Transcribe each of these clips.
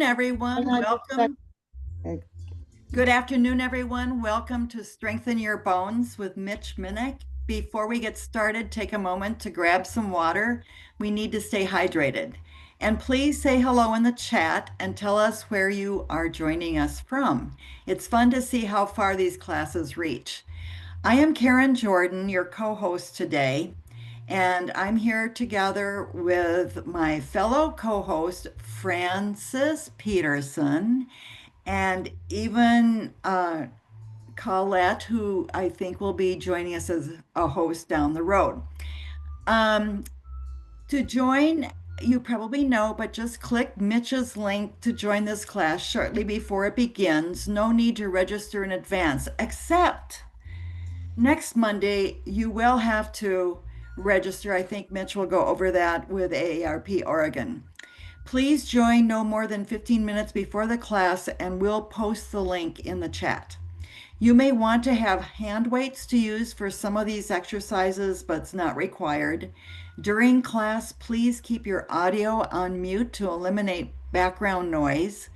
everyone. Welcome. Good afternoon, everyone. Welcome to Strengthen Your Bones with Mitch Menik. Before we get started, take a moment to grab some water. We need to stay hydrated. And please say hello in the chat and tell us where you are joining us from. It's fun to see how far these classes reach. I am Karen Jordan, your co-host today, and I'm here together with my fellow co-host, Francis Peterson, and even Colette, who I think will be joining us as a host down the road. Um, to join, you probably know, but just click Mitch's link to join this class shortly before it begins. No need to register in advance, except next Monday, you will have to register. I think Mitch will go over that with AARP Oregon. Please join no more than 15 minutes before the class and we'll post the link in the chat. You may want to have hand weights to use for some of these exercises, but it's not required. During class, please keep your audio on mute to eliminate background noise.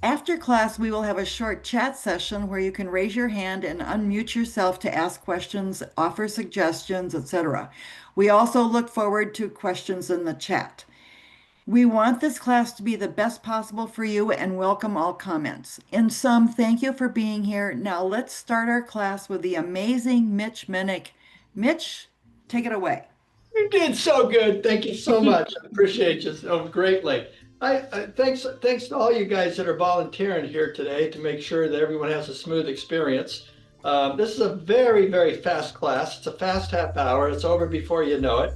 After class, we will have a short chat session where you can raise your hand and unmute yourself to ask questions, offer suggestions, etc. We also look forward to questions in the chat. We want this class to be the best possible for you and welcome all comments. In sum, thank you for being here. Now let's start our class with the amazing Mitch Menik. Mitch, take it away. You did so good. Thank you so much. I appreciate you so greatly. Thanks to all you guys that are volunteering here today to make sure that everyone has a smooth experience. This is a very, very fast class. It's a fast half hour. It's over before you know it.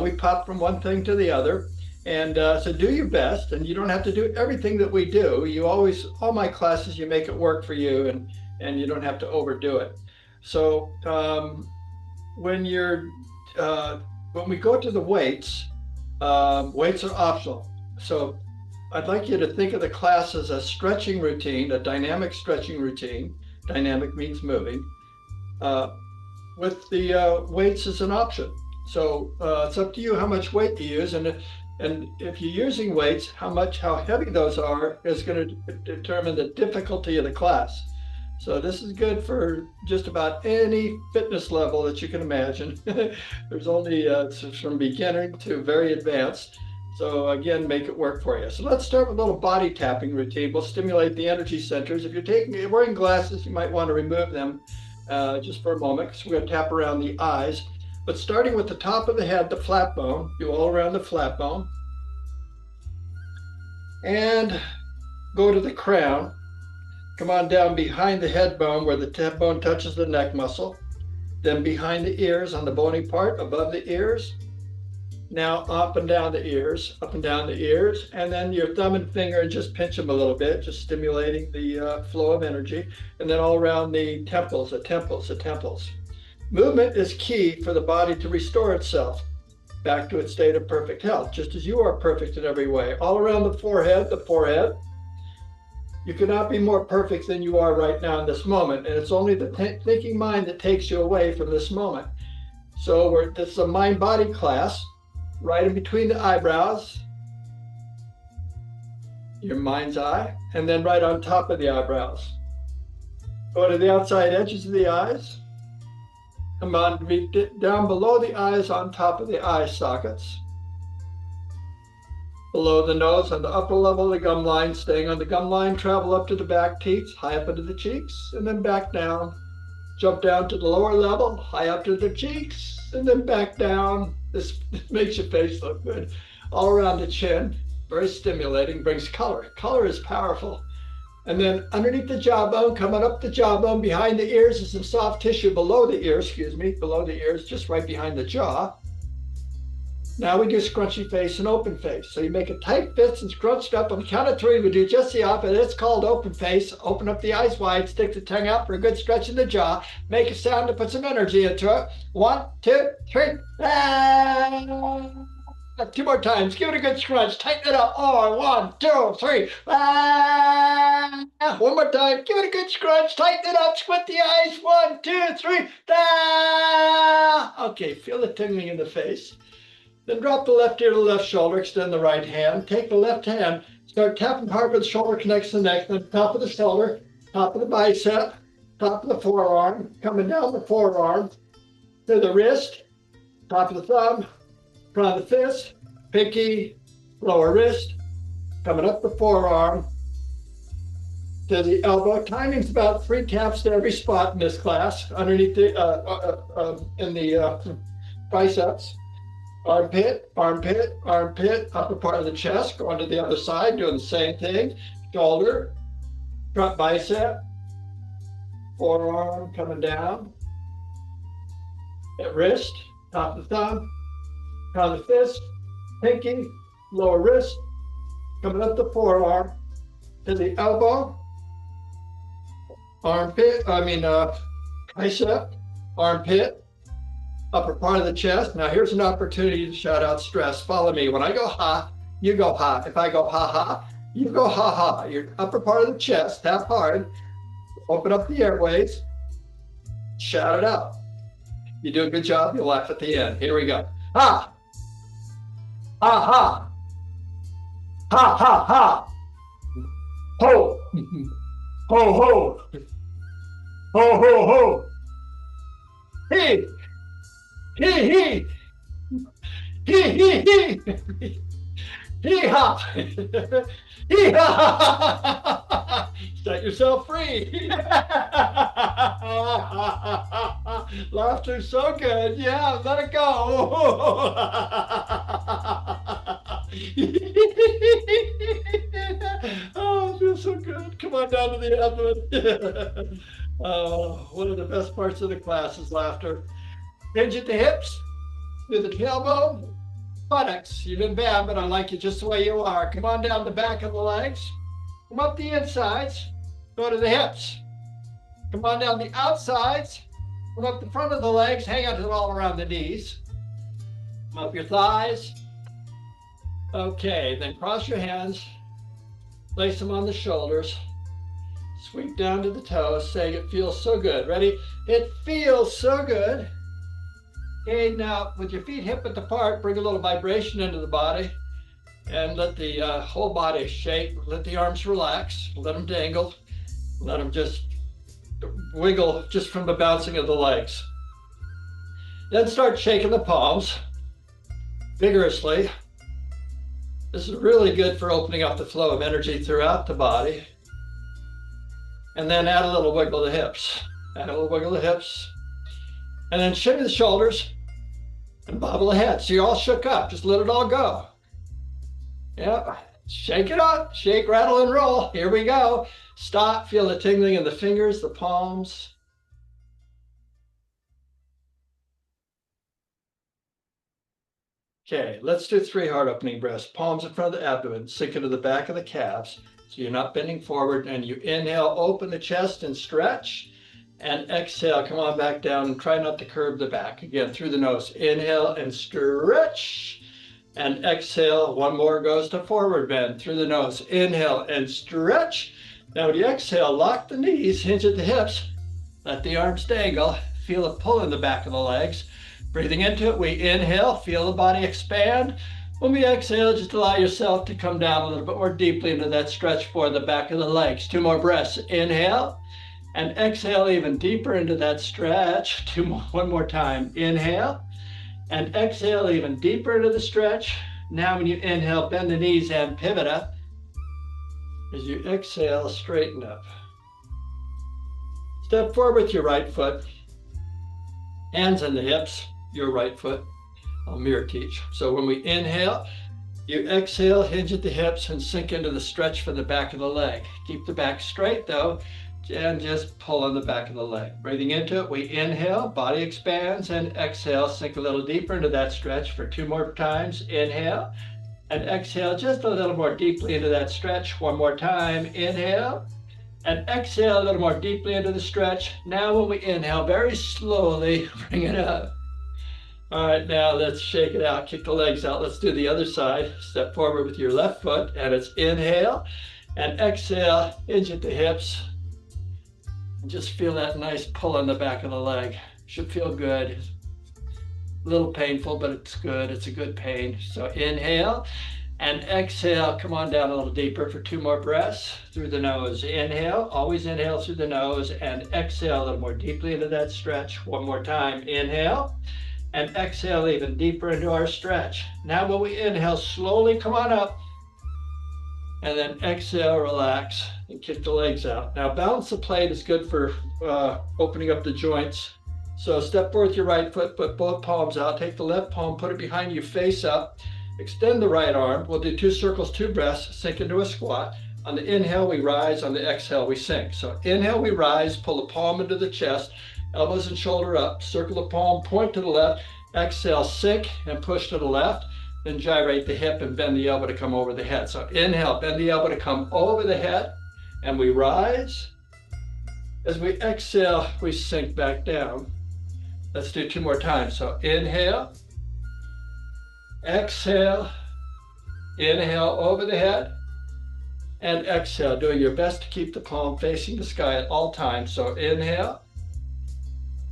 We pop from one thing to the other. And so do your best, and you don't have to do everything that we do. All my classes, you make it work for you, and you don't have to overdo it. So when we go to the weights, weights are optional. So I'd like you to think of the class as a stretching routine, a dynamic stretching routine. Dynamic means moving, with the weights as an option. So it's up to you how much weight to use, and if you're using weights, how heavy those are is going to determine the difficulty of the class. So this is good for just about any fitness level that you can imagine. There's only from beginner to very advanced. So again, make it work for you. So let's start with a little body tapping routine. We'll stimulate the energy centers. If you're wearing glasses, you might want to remove them just for a moment, because we're going to tap around the eyes. But starting with the top of the head, the flat bone, do all around the flat bone. And go to the crown. Come on down behind the head bone where the head bone touches the neck muscle. Then behind the ears on the bony part above the ears. Now up and down the ears, up and down the ears. And then your thumb and finger, and just pinch them a little bit, just stimulating the flow of energy. And then all around the temples, the temples. Movement is key for the body to restore itself back to its state of perfect health, just as you are perfect in every way. All around the forehead. You cannot be more perfect than you are right now in this moment. And it's only the thinking mind that takes you away from this moment. So this is a mind-body class, right in between the eyebrows, your mind's eye, and then right on top of the eyebrows. Go to the outside edges of the eyes. Come on, down below the eyes, on top of the eye sockets. Below the nose, on the upper level of the gum line, staying on the gum line, travel up to the back teeth, high up into the cheeks, and then back down. Jump down to the lower level, high up to the cheeks, and then back down. This makes your face look good. All around the chin, very stimulating, brings color. Color is powerful. And then underneath the jawbone, coming up the jawbone, behind the ears is some soft tissue below the ears, below the ears, just right behind the jaw. Now we do scrunchy face and open face. So you make a tight fist and scrunched up. On the count of three, we do just the opposite. It's called open face. Open up the eyes wide, stick the tongue out for a good stretch in the jaw. Make a sound to put some energy into it. 1, 2, 3. Ah! 2 more times. Give it a good scrunch. Tighten it up. 1, 2, 3. Ah! 1 more time. Give it a good scrunch. Tighten it up. Squint the eyes. 1, 2, 3. Ah! Okay, feel the tingling in the face. Then drop the left ear to the left shoulder. Extend the right hand. Take the left hand, Start tapping hard where the shoulder connects to the neck, then top of the shoulder, top of the bicep, top of the forearm, coming down the forearm to the wrist, top of the thumb, front of the fist, pinky, lower wrist, coming up the forearm to the elbow. Timing's about 3 taps to every spot in this class, underneath the in the biceps. Armpit, armpit, armpit, upper part of the chest, going to the other side, doing the same thing. Shoulder, front bicep, forearm coming down. At wrist, top of the thumb, crown of the fist, pinky, lower wrist, coming up the forearm to the elbow. Armpit, bicep, armpit, upper part of the chest. Now here's an opportunity to shout out stress. Follow me. When I go ha, you go ha. If I go ha ha, you go ha ha. Your upper part of the chest, tap hard, open up the airways, shout it out. You do a good job, you'll laugh at the end. Here we go. Ha! Ha ha! Ha ha ha! Ho! Ho ho! Ho ho ho! He! He he! He he he! Hee ha! Hee ha! Set yourself free! Laughter's so good. Yeah, let it go. Oh, it feels so good. Come on down to the abdomen. Oh, one of the best parts of the class is laughter. Hinge at the hips, to the tailbone, buttocks. You've been bad, but I like you just the way you are. Come on down the back of the legs. Come up the insides, go to the hips. Come on down the outsides, come up the front of the legs, hang out it all around the knees. Come up your thighs. Okay, then cross your hands, place them on the shoulders, sweep down to the toes, saying it feels so good. Ready? It feels so good. Okay, now with your feet hip width apart, bring a little vibration into the body and let the whole body shake. Let the arms relax, let them dangle, let them just wiggle just from the bouncing of the legs. Then start shaking the palms vigorously. This is really good for opening up the flow of energy throughout the body. And then add a little wiggle to the hips. Add a little wiggle to the hips. And then shimmy the shoulders and bobble the head. So you're all shook up. Just let it all go. Yep. Shake it up. Shake, rattle, and roll. Here we go. Stop. Feel the tingling in the fingers, the palms. Okay, let's do 3 heart opening breaths. Palms in front of the abdomen, sink into the back of the calves. So you're not bending forward, and you inhale, open the chest and stretch. And exhale, come on back down and try not to curve the back. Again, through the nose. Inhale and stretch. And exhale, one more goes to forward bend through the nose. Inhale and stretch. Now when you exhale, lock the knees, hinge at the hips. Let the arms dangle. Feel a pull in the back of the legs. Breathing into it, we inhale, feel the body expand. When we exhale, just allow yourself to come down a little bit more deeply into that stretch for the back of the legs. 2 more breaths. Inhale. And exhale even deeper into that stretch. One more time. Inhale. And exhale even deeper into the stretch. Now when you inhale, bend the knees and pivot up. As you exhale, straighten up. Step forward with your right foot. Hands on the hips, your right foot. I'll mirror teach. So when we inhale, you exhale, hinge at the hips, and sink into the stretch for the back of the leg. Keep the back straight though, and just pull on the back of the leg. Breathing into it, we inhale, body expands, and exhale, sink a little deeper into that stretch for 2 more times. Inhale, and exhale just a little more deeply into that stretch. 1 more time. Inhale, and exhale a little more deeply into the stretch. Now when we inhale, very slowly, bring it up. All right, now let's shake it out, kick the legs out. Let's do the other side. Step forward with your left foot, and it's inhale, and exhale, hinge at the hips. Just feel that nice pull on the back of the leg. Should feel good. A little painful, but it's good. It's a good pain. So inhale, And exhale, come on down a little deeper for 2 more breaths through the nose. Inhale, always inhale through the nose, and exhale a little more deeply into that stretch. 1 more time, inhale, and exhale even deeper into our stretch. Now when we inhale, slowly come on up, and then exhale, relax, and kick the legs out. Now balance the plate is good for opening up the joints. So step forward with your right foot, put both palms out, take the left palm, put it behind you, face up, extend the right arm. We'll do 2 circles, 2 breaths, sink into a squat. On the inhale, we rise. On the exhale, we sink. So inhale, we rise, pull the palm into the chest, elbows and shoulder up, circle the palm, point to the left, exhale, sink and push to the left. Then gyrate the hip and bend the elbow to come over the head. So inhale, bend the elbow to come over the head, and we rise. As we exhale, we sink back down. Let's do 2 more times. So inhale, exhale, inhale over the head, and exhale, doing your best to keep the palm facing the sky at all times. So inhale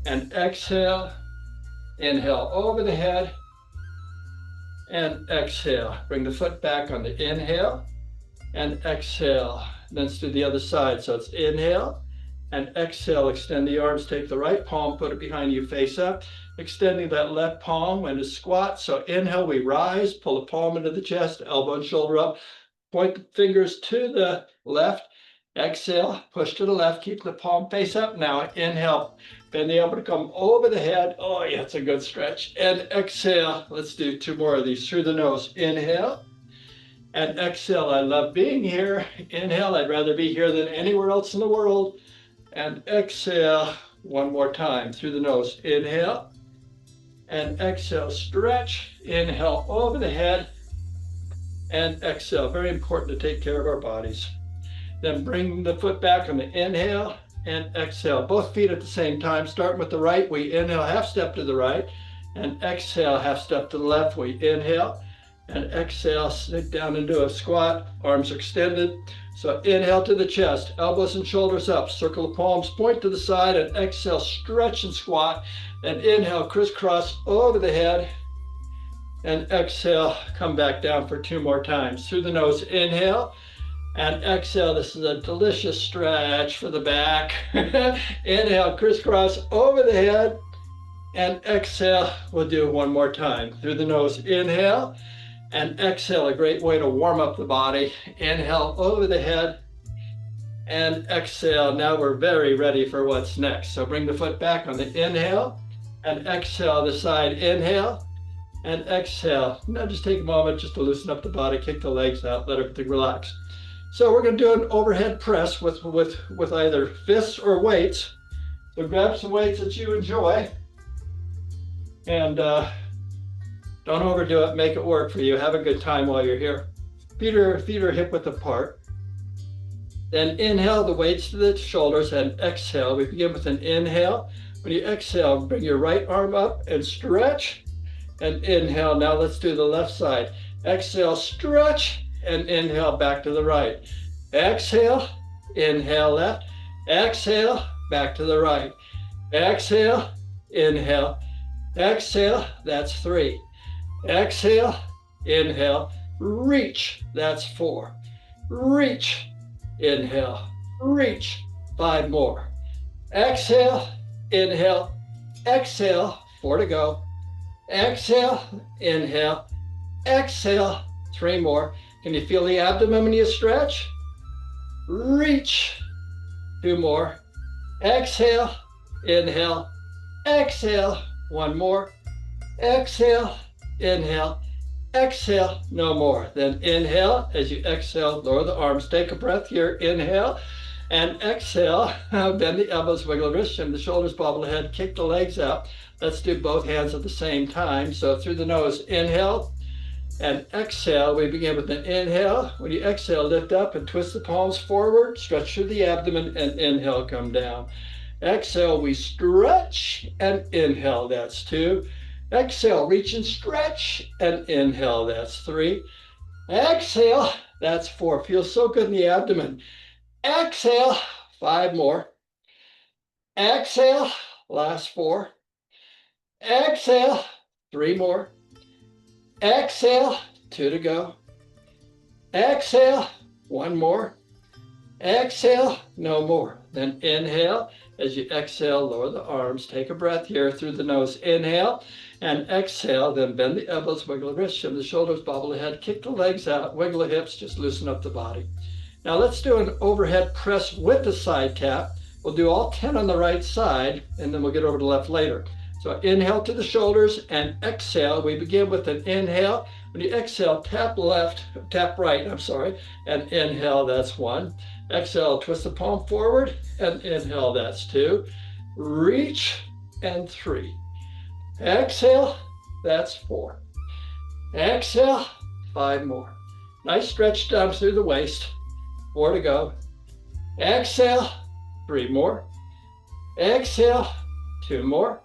and exhale, inhale over the head, and exhale. Bring the foot back on the inhale and exhale. Then let's do the other side. So it's inhale and exhale. Extend the arms, take the right palm, put it behind you, face up, extending that left palm into squat. So inhale, we rise, pull the palm into the chest, elbow and shoulder up, point the fingers to the left. Exhale, push to the left, keep the palm face up. Now inhale, bend the elbow to come over the head. Oh yeah, it's a good stretch. And exhale, let's do 2 more of these through the nose. Inhale and exhale, I love being here. Inhale, I'd rather be here than anywhere else in the world. And exhale, 1 more time through the nose. Inhale and exhale, stretch. Inhale over the head and exhale. Very important to take care of our bodies. Then bring the foot back on the inhale and exhale. Both feet at the same time. Starting with the right, we inhale, half step to the right, and exhale, half step to the left. We inhale and exhale, sink down into a squat, arms extended. So inhale to the chest, elbows and shoulders up, circle the palms, point to the side, and exhale, stretch and squat. And inhale, crisscross over the head, and exhale, come back down for 2 more times. Through the nose, inhale, and exhale. This is a delicious stretch for the back. Inhale, crisscross over the head, and exhale. We'll do 1 more time. Through the nose, inhale, and exhale. A great way to warm up the body. Inhale over the head, and exhale. Now we're very ready for what's next. So bring the foot back on the inhale, and exhale the side. Inhale, and exhale. Now just take a moment just to loosen up the body, kick the legs out, let everything relax. So we're going to do an overhead press with either fists or weights. So grab some weights that you enjoy, and don't overdo it. Make it work for you. Have a good time while you're here. Feet are hip width apart. Then inhale the weights to the shoulders and exhale. We begin with an inhale. When you exhale, bring your right arm up and stretch, and inhale. Now let's do the left side. Exhale, stretch, and inhale back to the right. Exhale, inhale left. Exhale, back to the right. Exhale, inhale. Exhale, that's 3. Exhale, inhale, reach, that's 4. Reach, inhale, reach, 5 more. Exhale, inhale, exhale, 4 to go. Exhale, inhale, exhale, 3 more. Can you feel the abdomen when you stretch? Reach, 2 more. Exhale, inhale, exhale, 1 more. Exhale, inhale, exhale, no more. Then inhale. As you exhale, lower the arms. Take a breath here. Inhale and exhale. Bend the elbows, wiggle the wrists, shim the shoulders, bobble the head, kick the legs out. Let's do both hands at the same time. So through the nose, inhale and exhale. We begin with an inhale. When you exhale, lift up and twist the palms forward, stretch through the abdomen, and inhale, come down. Exhale, we stretch and inhale, that's 2. Exhale, reach and stretch, and inhale, that's 3. Exhale, that's 4. Feels so good in the abdomen. Exhale, 5 more. Exhale, last 4. Exhale, 3 more. Exhale, 2 to go. Exhale, one more. Exhale, no more. Then inhale. As you exhale, lower the arms. Take a breath here through the nose. Inhale and exhale. Then bend the elbows, wiggle the wrists, shim the shoulders, bobble the head, kick the legs out, wiggle the hips, just loosen up the body. Now let's do an overhead press with the side tap. We'll do all 10 on the right side, and then we'll get over to the left later. So inhale to the shoulders and exhale. We begin with an inhale. When you exhale, tap right, and inhale, that's one. Exhale, twist the palm forward, and inhale, that's two. Reach, and three. Exhale, that's four. Exhale, five more. Nice stretch down through the waist. Four to go. Exhale, three more. Exhale, two more.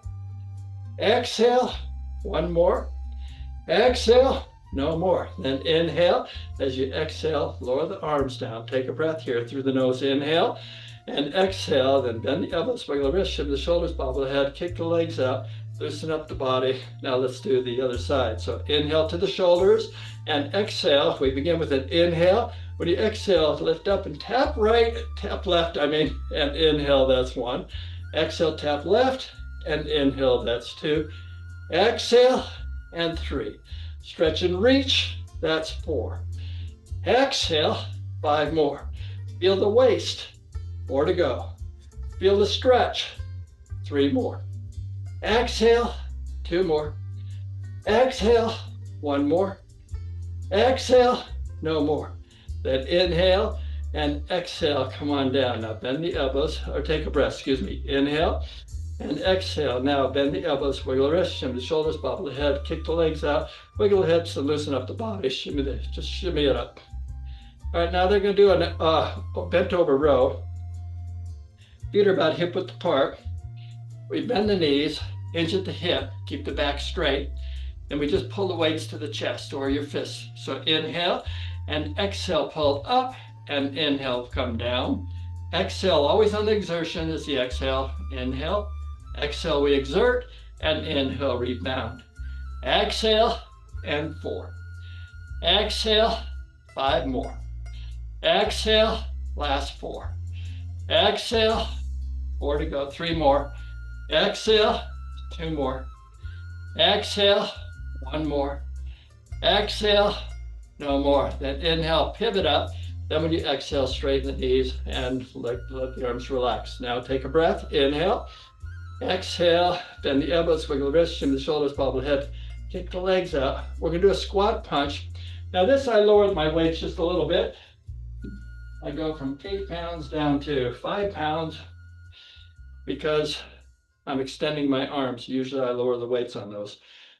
Exhale, one more. Exhale, no more. Then inhale. As you exhale, lower the arms down. Take a breath here through the nose. Inhale and exhale. Then bend the elbows, wiggle the wrists, shim the shoulders, bobble the head, kick the legs out, loosen up the body. Now let's do the other side. So inhale to the shoulders and exhale. We begin with an inhale. When you exhale, lift up and tap left, and inhale, that's one. Exhale, tap left, and inhale, that's two. Exhale, and three. Stretch and reach, that's four. Exhale, five more. Feel the waist, four to go. Feel the stretch, three more. Exhale, two more. Exhale, one more. Exhale, no more. Then inhale and exhale, come on down. Now bend the elbows, or take a breath, excuse me. Inhale and exhale. Now bend the elbows, wiggle the wrists, shimmy the shoulders, bobble the head, kick the legs out, wiggle the hips and loosen up the body. Just shimmy it up. All right, now they're gonna do a bent over row. Feet are about hip width apart. We bend the knees, hinge at the hip, keep the back straight, and we just pull the weights to the chest or your fists. So inhale and exhale, pull up, and inhale, come down. Exhale, always on the exertion is the exhale. Inhale, exhale, we exert, and inhale, rebound. Exhale, and four. Exhale, five more. Exhale, last four. Exhale, four to go, three more. Exhale, two more. Exhale, one more. Exhale, no more. Then inhale, pivot up. Then when you exhale, straighten the knees and let the arms relax. Now take a breath. Inhale. Exhale. Bend the elbows, wiggle the wrists, shim the shoulders, bobble the head, kick the legs out. We're going to do a squat punch. Now this, I lowered my weights just a little bit. I go from 8 pounds down to 5 pounds because I'm extending my arms. Usually I lower the weights on those.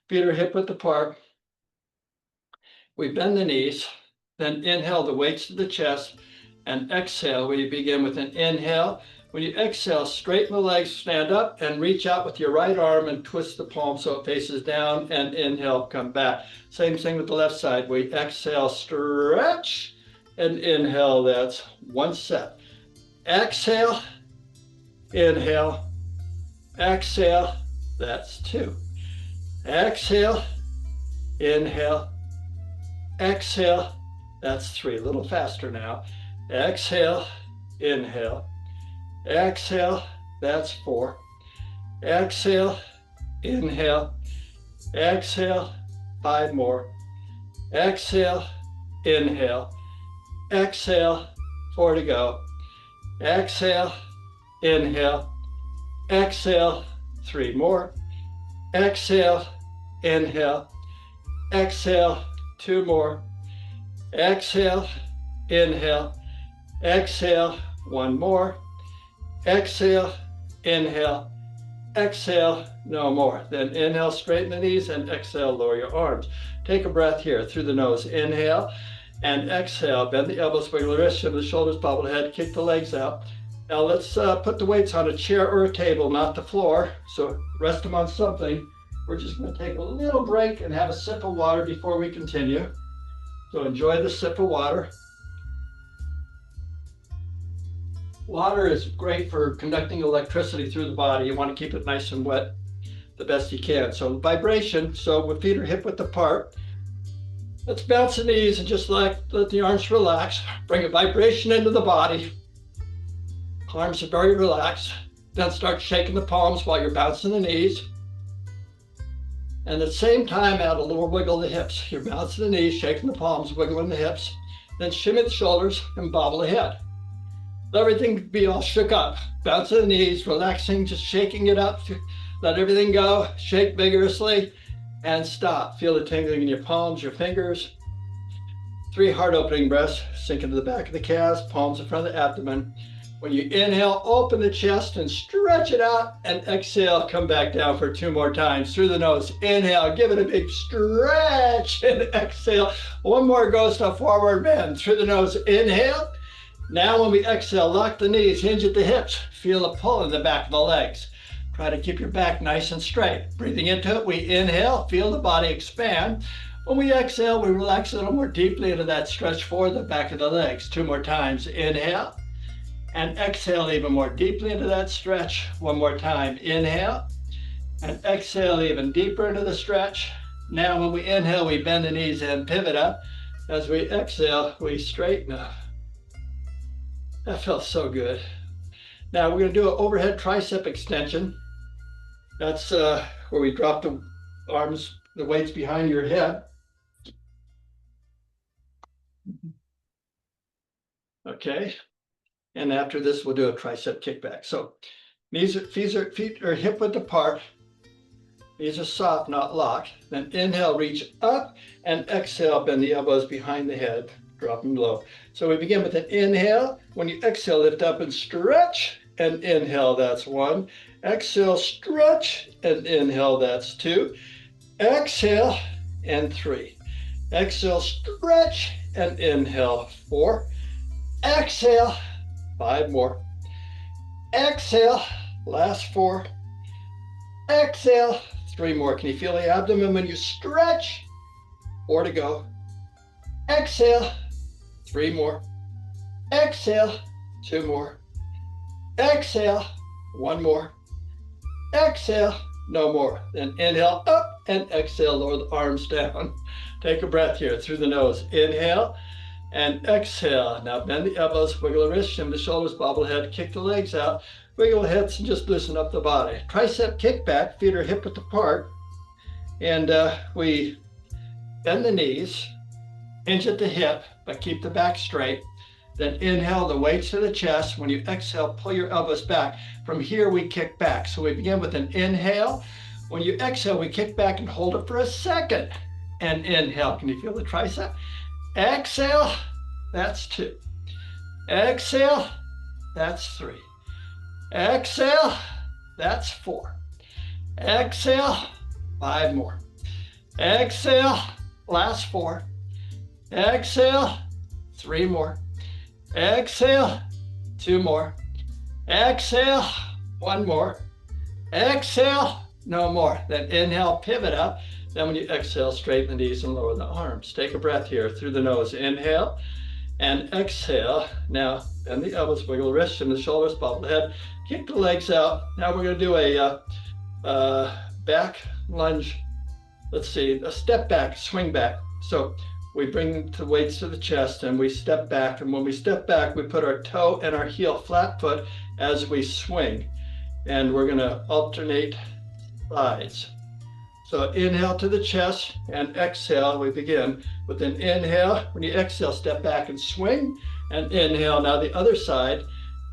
Feet are hip width apart. We bend the knees, then inhale the weights to the chest, and exhale. We begin with an inhale. When you exhale, straighten the legs, stand up, and reach out with your right arm and twist the palm so it faces down, and inhale, come back. Same thing with the left side. We exhale, stretch, and inhale. That's one set. Exhale, inhale, exhale, that's two. Exhale, inhale, exhale, that's three. A little faster now. Exhale, inhale, exhale, that's four. Exhale, inhale, exhale, five more. Exhale, inhale, exhale, four to go. Exhale, inhale, exhale, three more. Exhale, inhale, exhale, two more. Exhale, inhale, exhale, one more. Exhale, inhale, exhale, no more. Then inhale, straighten the knees, and exhale, lower your arms. Take a breath here through the nose. Inhale and exhale. Bend the elbows, wiggle the wrists, shim the shoulders, bobble the head, kick the legs out. Now let's put the weights on a chair or a table, not the floor. So rest them on something. We're just going to take a little break and have a sip of water before we continue. So enjoy the sip of water. Water is great for conducting electricity through the body. You want to keep it nice and wet the best you can. So vibration, so with feet are hip width apart, Let's bounce the knees and just let the arms relax. Bring a vibration into the body. Arms are very relaxed. Then start shaking the palms while you're bouncing the knees. And at the same time, add a little wiggle of the hips. You're bouncing the knees, shaking the palms, wiggling the hips. Then shimmy the shoulders and bobble the head. Let everything be all shook up. Bouncing the knees, relaxing, just shaking it up. Let everything go. Shake vigorously and stop. Feel the tingling in your palms, your fingers. 3 heart opening breaths. Sink into the back of the calves, palms in front of the abdomen. When you inhale, open the chest and stretch it out, and exhale, come back down for 2 more times through the nose. Inhale, give it a big stretch, and exhale. 1 more goes to forward bend through the nose. Inhale. Now when we exhale, lock the knees, hinge at the hips. Feel a pull in the back of the legs. Try to keep your back nice and straight. Breathing into it, we inhale, feel the body expand. When we exhale, we relax a little more deeply into that stretch forward the back of the legs. 2 more times. Inhale. And exhale even more deeply into that stretch. 1 more time. Inhale. And exhale even deeper into the stretch. Now when we inhale, we bend the knees and pivot up. As we exhale, we straighten up. That felt so good. Now we're going to do an overhead tricep extension. That's where we drop the arms, the weights behind your head. Okay. And after this, we'll do a tricep kickback. So feet are hip width apart. Knees are soft, not locked. Then inhale, reach up, and exhale, bend the elbows behind the head, drop them low. So we begin with an inhale. When you exhale, lift up and stretch, and inhale, that's 1. Exhale, stretch, and inhale, that's 2. Exhale, and 3. Exhale, stretch, and inhale, 4. Exhale, 5 more. Exhale, last 4. Exhale, 3 more. Can you feel the abdomen when you stretch? 4 to go. Exhale, 3 more. Exhale, 2 more. Exhale, 1 more. Exhale, no more. Then inhale up and exhale, lower the arms down. Take a breath here through the nose. Inhale and exhale. Now bend the elbows, wiggle the wrists, shim the shoulders, bobble the head, kick the legs out, wiggle the hips, and just loosen up the body. Tricep kickback, feet are hip width apart. And we bend the knees, hinge at the hip, but keep the back straight. Then inhale the weights to the chest. When you exhale, pull your elbows back. From here, we kick back. So we begin with an inhale. When you exhale, we kick back and hold it for a second. And inhale. Can you feel the tricep? Exhale, that's 2. Exhale, that's 3. Exhale, that's 4. Exhale, 5 more. Exhale, last 4. Exhale, 3 more. Exhale, 2 more. Exhale, 1 more. Exhale, no more. Then inhale, pivot up. Then when you exhale, straighten the knees and lower the arms. Take a breath here through the nose. Inhale and exhale. Now bend the elbows, wiggle the wrists, shim the shoulders, bobble the head, kick the legs out. Now we're going to do a back lunge. Let's see, a step back, swing back. So we bring the weights to the chest and we step back. And when we step back, we put our toe and our heel flat foot as we swing. And we're going to alternate sides. So inhale to the chest and exhale. We begin with an inhale. When you exhale, step back and swing. And inhale. Now the other side.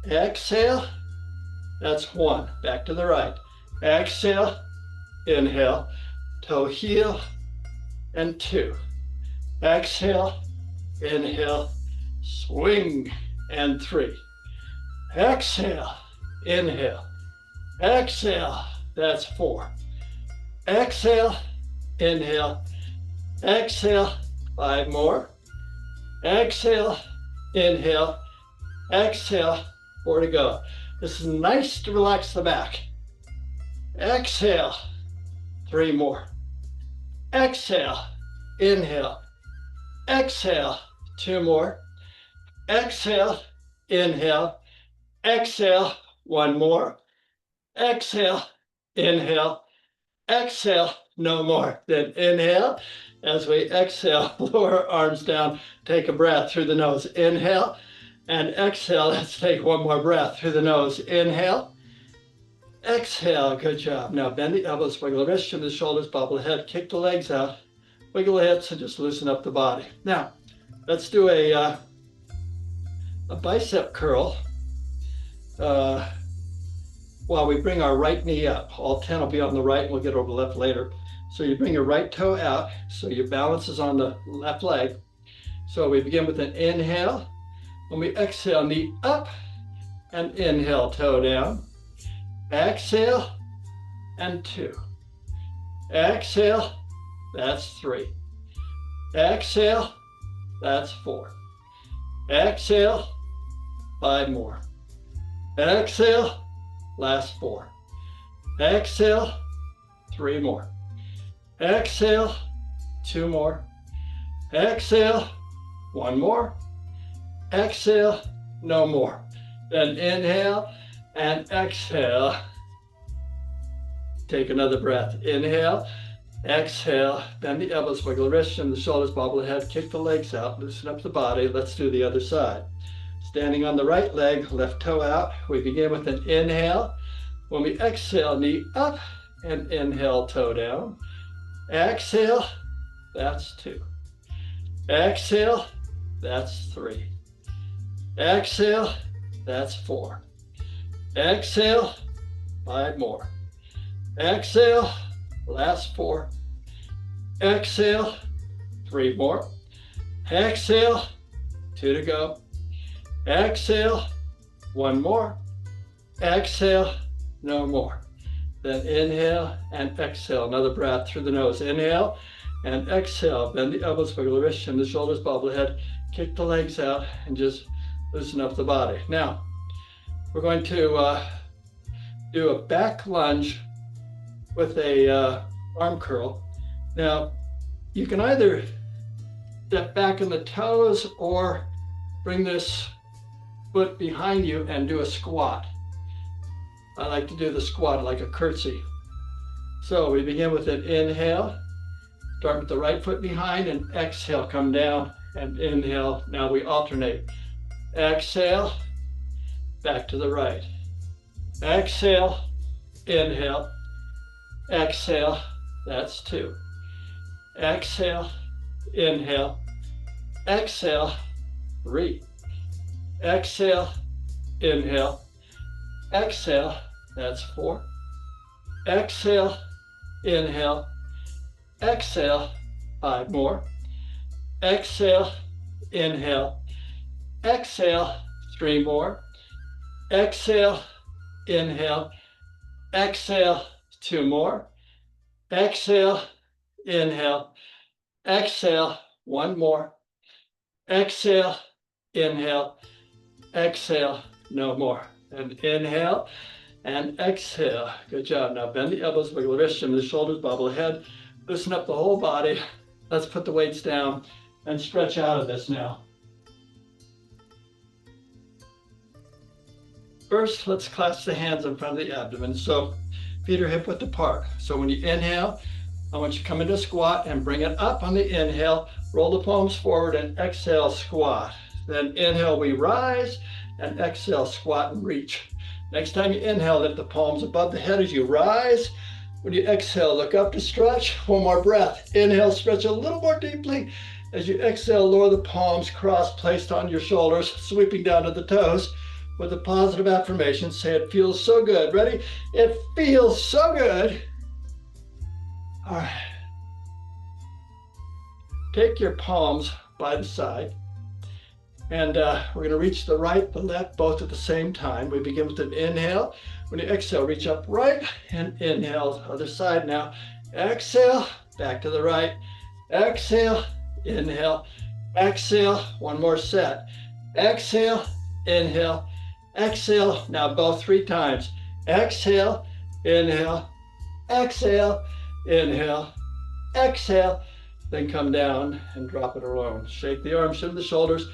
Exhale. That's 1. Back to the right. Exhale. Inhale. Toe heel. And 2. Exhale. Inhale. Swing. And 3. Exhale. Inhale. Exhale. That's 4. Exhale, inhale, exhale, 5 more. Exhale, inhale, exhale, 4 to go. This is nice to relax the back. Exhale, 3 more. Exhale, inhale, exhale, 2 more. Exhale, inhale, exhale, 1 more. Exhale, inhale, exhale, no more. Then inhale. As we exhale, lower our arms down, take a breath through the nose. Inhale and exhale. Let's take one more breath through the nose. Inhale, exhale. Good job. Now bend the elbows, wiggle the wrists, shim the shoulders, bobble the head, kick the legs out, wiggle the hips, and just loosen up the body. Now, let's do a bicep curl while we bring our right knee up. All 10 will be on the right, and we'll get over the left later. So you bring your right toe out, so your balance is on the left leg. So we begin with an inhale. When we exhale, knee up, and inhale, toe down. Exhale, and 2. Exhale, that's 3. Exhale, that's 4. Exhale, 5 more. Exhale, last 4. Exhale, 3 more. Exhale, 2 more. Exhale, 1 more. Exhale, no more. Then inhale and exhale. Take another breath. Inhale, exhale, bend the elbows, wiggle the wrists, shim the shoulders, bobble the head, kick the legs out, loosen up the body. Let's do the other side. Standing on the right leg, left toe out. We begin with an inhale. When we exhale, knee up, and inhale, toe down. Exhale, that's 2. Exhale, that's 3. Exhale, that's 4. Exhale, 5 more. Exhale, last 4. Exhale, 3 more. Exhale, 2 to go. Exhale, 1 more. Exhale, no more. Then inhale and exhale. Another breath through the nose. Inhale and exhale. Bend the elbows, wiggle the wrists, shim the shoulders, bobble the head, kick the legs out, and just loosen up the body. Now, we're going to do a back lunge with a arm curl. Now, you can either step back in the toes or bring this foot behind you and do a squat. I like to do the squat like a curtsy. So we begin with an inhale, start with the right foot behind, and exhale, come down, and inhale. Now we alternate. Exhale, back to the right. Exhale, inhale. Exhale, that's 2. Exhale, inhale. Exhale, 3. Exhale, inhale. Exhale, that's 4. Exhale, inhale. Exhale, 5 more. Exhale, inhale. Exhale, 3 more. Exhale, inhale. Exhale, 2 more. Exhale, inhale. Exhale, 1 more. Exhale, inhale. Exhale, no more. And inhale and exhale. Good job. Now bend the elbows, wiggle the wrists, shim the shoulders, bobble the head, loosen up the whole body. Let's put the weights down and stretch out of this now. First, let's clasp the hands in front of the abdomen. So feet are hip width apart. So when you inhale, I want you to come into a squat and bring it up on the inhale. Roll the palms forward and exhale, squat. Then inhale, we rise, and exhale, squat and reach. Next time you inhale, lift the palms above the head as you rise. When you exhale, look up to stretch. One more breath. Inhale, stretch a little more deeply. As you exhale, lower the palms, cross placed on your shoulders, sweeping down to the toes. With a positive affirmation, say it feels so good. Ready? It feels so good. All right. Take your palms by the side. And we're going to reach the right, the left, both at the same time. We begin with an inhale. When you exhale, reach up right and inhale. Other side now. Exhale, back to the right. Exhale, inhale. Exhale, one more set. Exhale, inhale. Exhale, now both 3 times. Exhale, inhale. Exhale, inhale. Exhale. Then come down and drop it alone. Shake the arms, shim the shoulders.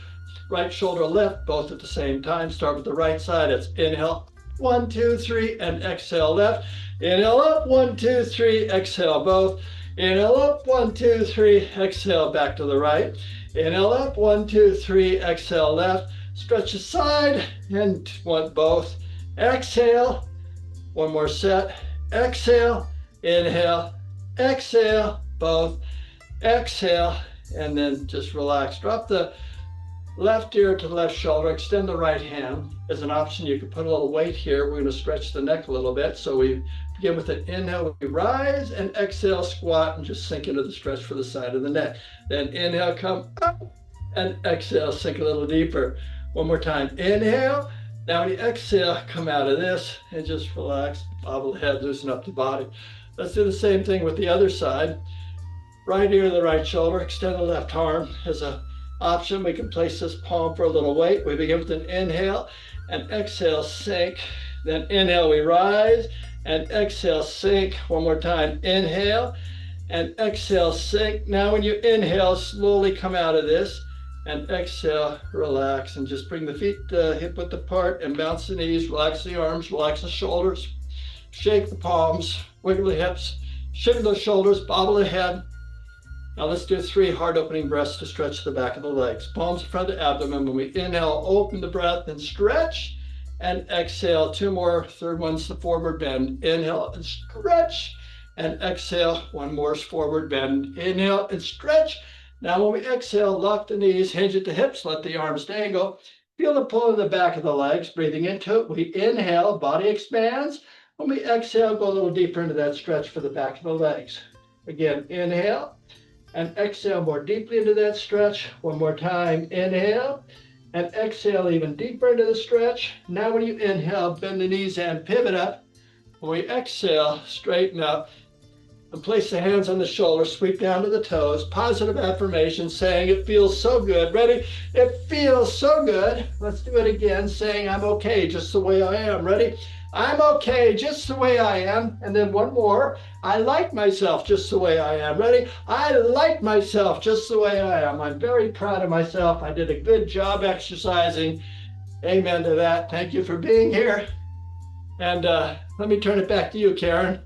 Right shoulder, left, both at the same time. Start with the right side. It's inhale, 1, 2, 3, and exhale left. Inhale up, 1, 2, 3, exhale both. Inhale up, 1, 2, 3, exhale back to the right. Inhale up, 1, 2, 3, exhale left. Stretch the side and one both. Exhale, one more set. Exhale, inhale, exhale, both. Exhale, and then just relax. Drop the left ear to the left shoulder, extend the right hand. As an option, you can put a little weight here. We're going to stretch the neck a little bit. So we begin with an inhale, we rise, and exhale, squat, and just sink into the stretch for the side of the neck. Then inhale, come up, and exhale, sink a little deeper. One more time, inhale. Now when you exhale, come out of this and just relax, bobble the head, loosen up the body. Let's do the same thing with the other side. Right ear to the right shoulder, extend the left arm. As an option, we can place this palm for a little weight. We begin with an inhale and exhale, sink. Then inhale, we rise, and exhale, sink. One more time, inhale and exhale, sink. Now when you inhale, slowly come out of this and exhale, relax, and just bring the feet hip width apart and bounce the knees, relax the arms, relax the shoulders, shake the palms, wiggle the hips, shiver the shoulders, bobble the head. Now let's do 3 hard opening breaths to stretch the back of the legs. Palms in front of the abdomen. When we inhale, open the breath and stretch, and exhale. 2 more. Third one's the forward bend. Inhale and stretch, and exhale. 1 more is forward bend. Inhale and stretch. Now when we exhale, lock the knees, hinge at the hips, let the arms dangle. Feel the pull in the back of the legs. Breathing into it, we inhale, body expands. When we exhale, go a little deeper into that stretch for the back of the legs. Again, inhale and exhale more deeply into that stretch. 1 more time, inhale and exhale even deeper into the stretch. Now when you inhale, bend the knees and pivot up. When we exhale, straighten up and place the hands on the shoulders, sweep down to the toes. Positive affirmation saying it feels so good. Ready? It feels so good. Let's do it again, saying I'm okay just the way I am. Ready? I'm okay just the way I am. And then 1 more. I like myself just the way I am. Ready? I like myself just the way I am. I'm very proud of myself. I did a good job exercising. Amen to that. Thank you for being here. And let me turn it back to you, Karen.